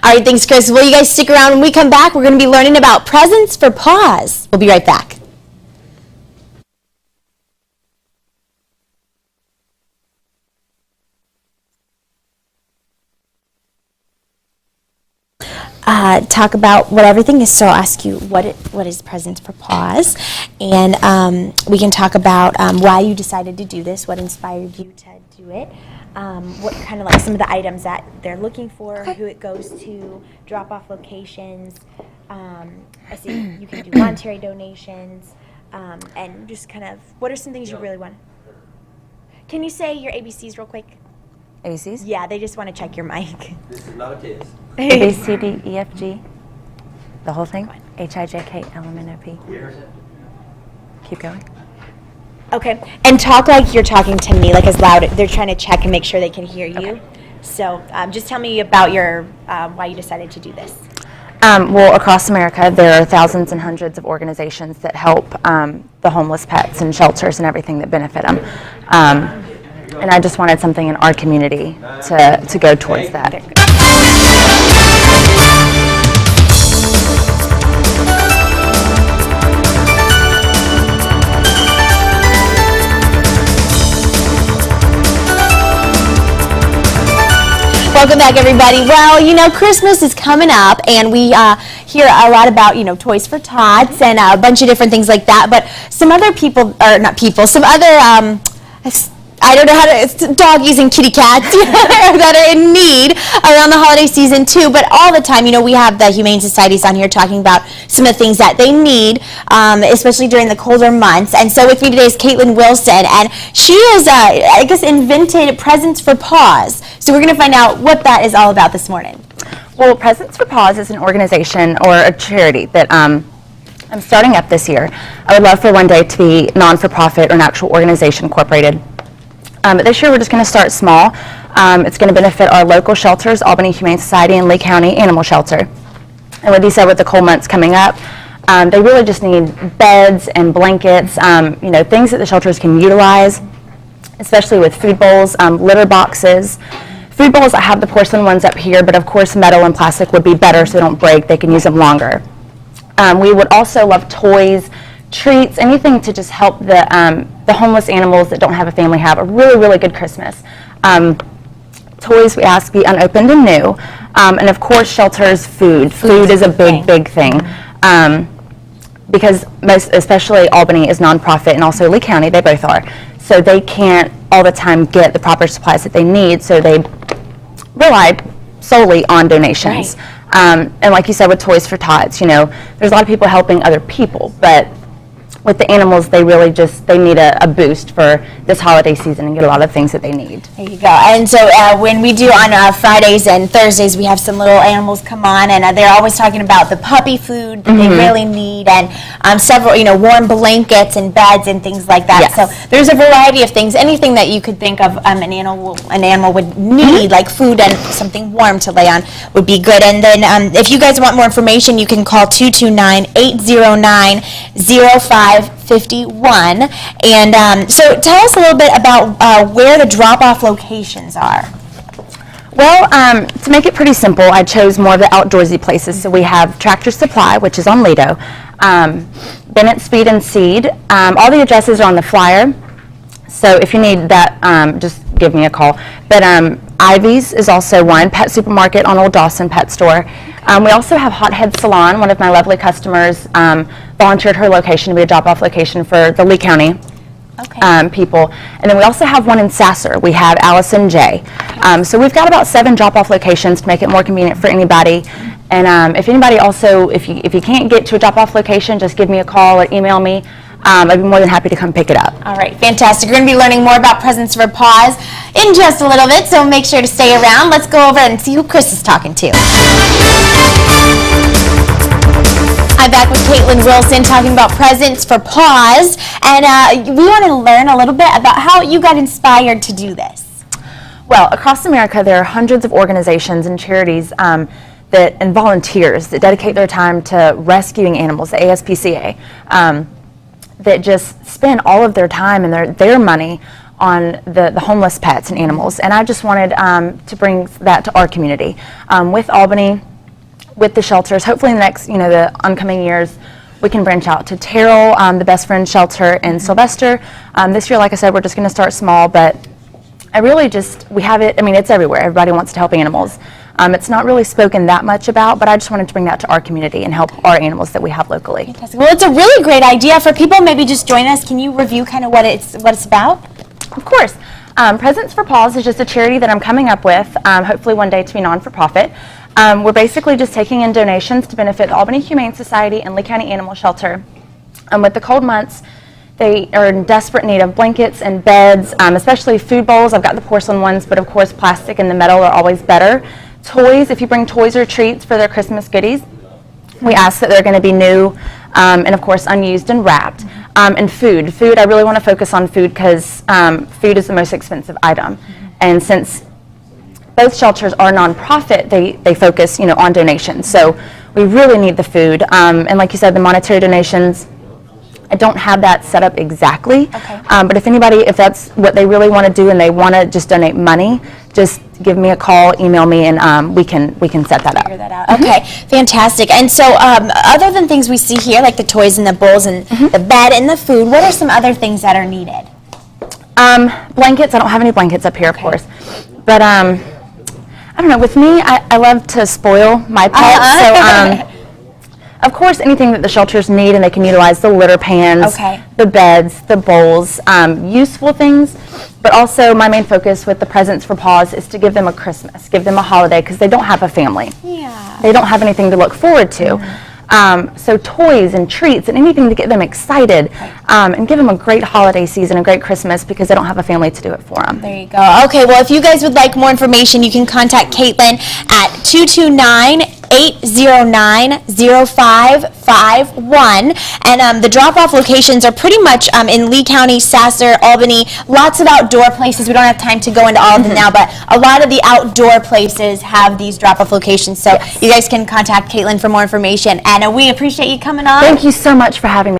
All right, thanks, Chris. Will you guys stick around? When we come back, we're going to be learning about presents for Paws. We'll be right back. Talk about what everything is. So I'll ask you what is Presents for Paws, and we can talk about why you decided to do this, what inspired you to do it, what kind of like some of the items that they're looking for, who it goes to, drop-off locations. I see you can do monetary donations, and just kind of what are some things you really want. Can you say your ABCs real quick? ABCs? Yeah, they just want to check your mic. This is not a test. A, B, C, D, E, F, G. The whole thing? H, I, J, K, L, M, N, O, P. Keep going. Okay, and talk like you're talking to me, like as loud. They're trying to check and make sure they can hear you. Okay. So just tell me about your why you decided to do this. Well, across America, there are thousands and hundreds of organizations that help the homeless pets and shelters and everything that benefit them. And I just wanted something in our community to go towards that. Welcome back, everybody. Well, you know, Christmas is coming up, and we hear a lot about, you know, Toys for Tots and a bunch of different things like that. But some other people, or not people, some other I don't know how to, it's doggies and kitty cats that are in need around the holiday season too, but all the time, you know, we have the Humane Societies on here talking about some of the things that they need, especially during the colder months. And so with me today is Caitlin Wilson, and she has, I guess, invented Presents for Paws. So we're going to find out what that is all about this morning. Well, Presents for Paws is an organization or a charity that I'm starting up this year. I would love for one day to be non-for-profit or an actual organization incorporated. But this year we're just going to start small. It's going to benefit our local shelters, Albany Humane Society and Lee County Animal Shelter. And like you said, with the cold months coming up, they really just need beds and blankets, you know, things that the shelters can utilize, especially with food bowls, litter boxes. Food bowls, I have the porcelain ones up here, but of course metal and plastic would be better so they don't break. They can use them longer. We would also love toys, treats, anything to just help the homeless animals that don't have a family have a really, really good Christmas. Toys we ask be unopened and new. And of course shelters, food. Food is a big thing. Because especially Albany is nonprofit and also Lee County, they both are. So they can't all the time get the proper supplies that they need, so they rely solely on donations. Right. And like you said with Toys for Tots, you know, there's a lot of people helping other people, but with the animals, they really just, they need a boost for this holiday season and get a lot of things that they need. There you go. And so when we do on Fridays and Thursdays, we have some little animals come on, and they're always talking about the puppy food that they really need, and several, you know, warm blankets and beds and things like that. Yes. So there's a variety of things, anything that you could think of an animal would need, like food and something warm to lay on would be good. And then if you guys want more information, you can call 229-809-0551. And so tell us a little bit about where the drop-off locations are. Well, to make it pretty simple, I chose more of the outdoorsy places. So we have Tractor Supply, which is on Lido, Bennett's Feed and Seed. All the addresses are on the flyer. So if you need that, just give me a call. But Ivy's is also one, Pet Supermarket on Old Dawson Pet Store. We also have Hothead Salon. One of my lovely customers volunteered her location to be a drop-off location for the Lee County people. And then we also have one in Sasser. We have Allison J. So we've got about 7 drop-off locations to make it more convenient for anybody. And if anybody also, if you can't get to a drop-off location, just give me a call or email me. I'd be more than happy to come pick it up. All right, fantastic. We're going to be learning more about Presents for Paws in just a little bit, so make sure to stay around. Let's go over and see who Chris is talking to. I'm back with Caitlin Wilson talking about Presents for Paws, and we want to learn a little bit about how you got inspired to do this. Well, across America, there are hundreds of organizations and charities and volunteers that dedicate their time to rescuing animals, the ASPCA. That just spend all of their time and their money on the homeless pets and animals. And I just wanted to bring that to our community. With Albany with the shelters. Hopefully in the next, the oncoming years, we can branch out to Terrell, the Best Friend Shelter in Sylvester. This year, like I said, we're just going to start small, but we have it, it's everywhere. Everybody wants to help animals. It's not really spoken that much about, but I just wanted to bring that to our community and help our animals that we have locally. Fantastic. Well, it's a really great idea for people maybe just join us. Can you review kind of what it's about? Of course. Presents for Paws is just a charity that I'm coming up with, hopefully one day to be non-for-profit. We're basically just taking in donations to benefit the Albany Humane Society and Lee County Animal Shelter. With the cold months, they are in desperate need of blankets and beds, especially food bowls. I've got the porcelain ones, but of course plastic and the metal are always better. Toys, if you bring toys or treats for their Christmas goodies, we ask that they're going to be new and of course unused and wrapped. And food, I really want to focus on food because food is the most expensive item. And since both shelters are nonprofit, they focus on donations. So we really need the food. And like you said, the monetary donations, I don't have that set up exactly, but if that's what they really want to do and they want to just donate money, just give me a call, email me, and we can set that up. Figure that out. Okay, fantastic. And so other than things we see here, like the toys and the bowls and the bed and the food, what are some other things that are needed? Blankets, I don't have any blankets up here, of course, but I don't know, with me, I love to spoil my pets, so of course, anything that the shelters need and they can utilize, the litter pans, the beds, the bowls, useful things, but also my main focus with the Presents for Paws is to give them a Christmas, give them a holiday, because they don't have a family. Yeah. They don't have anything to look forward to. So toys and treats and anything to get them excited and give them a great holiday season, a great Christmas, because they don't have a family to do it for them. There you go. Okay, well, if you guys would like more information, you can contact Caitlin at 229-809-0551. And the drop-off locations are pretty much in Lee County, Sasser, Albany, lots of outdoor places. We don't have time to go into all of them now, but a lot of the outdoor places have these drop-off locations. So you guys can contact Caitlin for more information. And we appreciate you coming on. Thank you so much for having me.